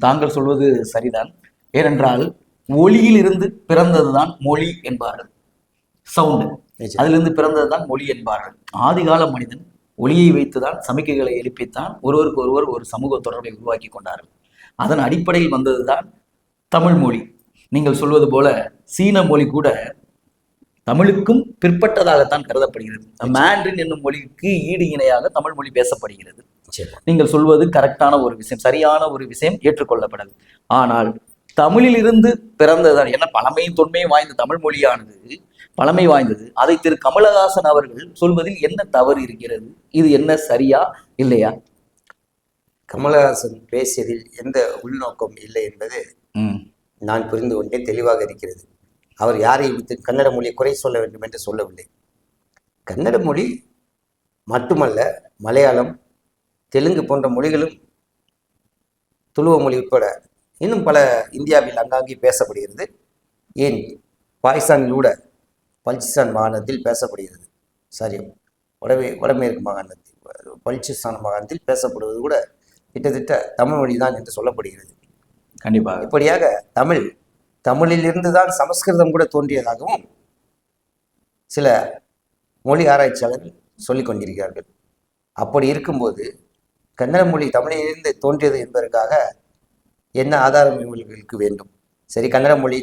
தாங்கள் சொல்வது சரிதான். ஏனென்றால் ஒளியில் இருந்து பிறந்ததுதான் மொழி என்பார்கள். சவுண்டு அதிலிருந்து பிறந்ததுதான் மொழி என்பார்கள். ஆதிகால மனிதன் ஒளியை வைத்துதான் சமிக்கைகளை எழுப்பித்தான் ஒருவருக்கு ஒருவர் ஒரு சமூக தொடர்பை உருவாக்கி கொண்டார்கள். அதன் அடிப்படையில் வந்ததுதான் தமிழ் மொழி. நீங்கள் சொல்வது போல சீன மொழி கூட தமிழுக்கும் பிற்பட்டதாகத்தான் கருதப்படுகிறது. மேண்ட்ரின் என்னும் மொழிக்கு ஈடு இணையாக தமிழ் மொழி பேசப்படுகிறது. நீங்கள் சொல்வது கரெக்டான ஒரு விஷயம், சரியான ஒரு விஷயம், ஏற்றுக்கொள்ளப்படது. ஆனால் தமிழில் இருந்து பிறந்ததான் என்ன பழமையும் தொன்மையும் வாய்ந்த தமிழ் மொழியானது பழமை வாய்ந்தது. அதை திரு கமலஹாசன் அவர்கள் சொல்வதில் என்ன தவறு இருக்கிறது? இது என்ன சரியா இல்லையா? கமலஹாசன் பேசியதில் எந்த உள்நோக்கம் இல்லை என்பது நான் புரிந்து கொண்டே தெளிவாக இருக்கிறது. அவர் யாரை விட்டு கன்னட மொழியை குறை சொல்ல வேண்டும் என்று சொல்லவில்லை. கன்னட மொழி மட்டுமல்ல, மலையாளம், தெலுங்கு போன்ற மொழிகளும், துளுவ மொழி உட்பட இன்னும் பல இந்தியாவில் அங்காங்கே பேசப்படுகிறது. ஏன் பாகிஸ்தானில் கூட பல்சிஸ்தான் மாகாணத்தில் பேசப்படுகிறது. சரி, வடமேற்கு மாகாணத்தில் பல்சிஸ்தான் மாகாணத்தில் பேசப்படுவது கூட கிட்டத்தட்ட தமிழ் மொழி தான் என்று சொல்லப்படுகிறது. கண்டிப்பாக இப்படியாக தமிழிலிருந்து தான் சமஸ்கிருதம் கூட தோன்றியதாகவும் சில மொழி ஆராய்ச்சியாளர்கள் சொல்லிக் கொண்டிருக்கிறார்கள். அப்படி இருக்கும்போது கன்னட மொழி தமிழிலிருந்து தோன்றியது என்பதற்காக என்ன ஆதாரம் இவர்களுக்கு வேண்டும்? சரி, கன்னட மொழி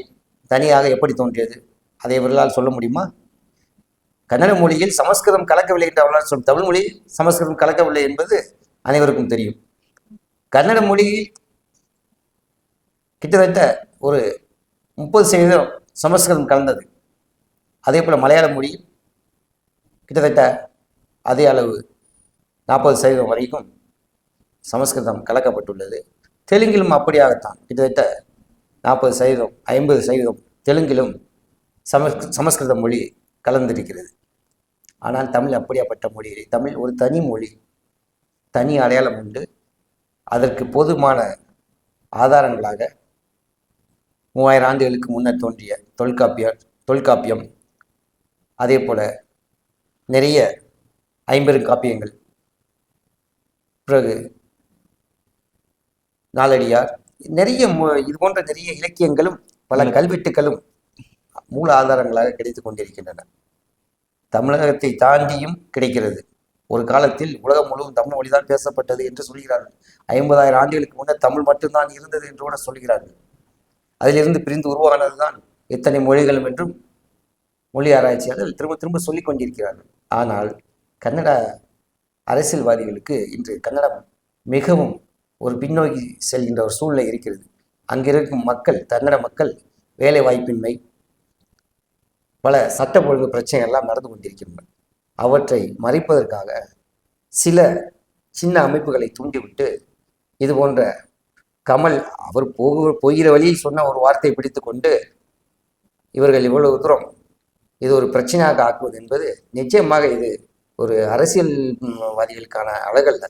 தனியாக எப்படி தோன்றியது, அதை இவர்களால் சொல்ல முடியுமா? கன்னட மொழியில் சமஸ்கிருதம் கலக்கவில்லை என்று அவர்களால் சொல்லும். தமிழ் மொழியில் சமஸ்கிருதம் கலக்கவில்லை என்பது அனைவருக்கும் தெரியும். கன்னட மொழியில் கிட்டத்தட்ட ஒரு 30% சமஸ்கிருதம் கலந்தது. அதே போல் மலையாள மொழி கிட்டத்தட்ட அதே அளவு 40% வரைக்கும் சமஸ்கிருதம் கலக்கப்பட்டுள்ளது. தெலுங்கிலும் அப்படியாகத்தான் கிட்டத்தட்ட 40%, 50% தெலுங்கிலும் சமஸ்கிருத மொழி கலந்திருக்கிறது. ஆனால் தமிழ் அப்படியாப்பட்ட மொழி. தமிழ் ஒரு தனி மொழி, தனி அடையாளம் உண்டு. அதற்கு போதுமான ஆதாரங்களாக 3000 ஆண்டுகளுக்கு முன்னர் தோன்றிய தொல்காப்பியம், அதே போல நிறைய 50 காப்பியங்கள், பிறகு நாலடியார், நிறைய இது போன்ற நிறைய இலக்கியங்களும் பல கல்வெட்டுகளும் மூல ஆதாரங்களாக கிடைத்து கொண்டிருக்கின்றன. தமிழகத்தை தாண்டியும் கிடைக்கிறது. ஒரு காலத்தில் உலகம் முழுவதும் தமிழ் மொழிதான் பேசப்பட்டது என்று சொல்கிறார்கள். 50,000 ஆண்டுகளுக்கு முன்னர் தமிழ் மட்டும்தான் இருந்தது என்று கூட சொல்கிறார்கள். அதிலிருந்து பிரிந்து உருவானதுதான் எத்தனை மொழிகளும் என்றும் மொழி ஆராய்ச்சியாளர்கள் திரும்ப திரும்ப சொல்லிக் கொண்டிருக்கிறார்கள். ஆனால் கன்னட அரசியல்வாதிகளுக்கு இன்று கன்னடம் மிகவும் ஒரு பின்னோக்கி செல்கின்ற ஒரு சூழ்நிலை இருக்கிறது. அங்கிருக்கும் மக்கள், கன்னட மக்கள் வேலை வாய்ப்பின்மை, பல சட்ட ஒழுங்கு பிரச்சனைகள் எல்லாம் நடந்து கொண்டிருக்கின்றன. அவற்றை மறைப்பதற்காக சில சின்ன அமைப்புகளை தூண்டிவிட்டு இது போன்ற கமல் அவர் போகிற வழியில் சொன்ன ஒரு வார்த்தையை பிடித்து கொண்டு இவர்கள் இவ்வளவு தூரம் இது ஒரு பிரச்சனையாக ஆக்குவது என்பது நிச்சயமாக இது ஒரு அரசியல்வாதிகளுக்கான அழகல்ல.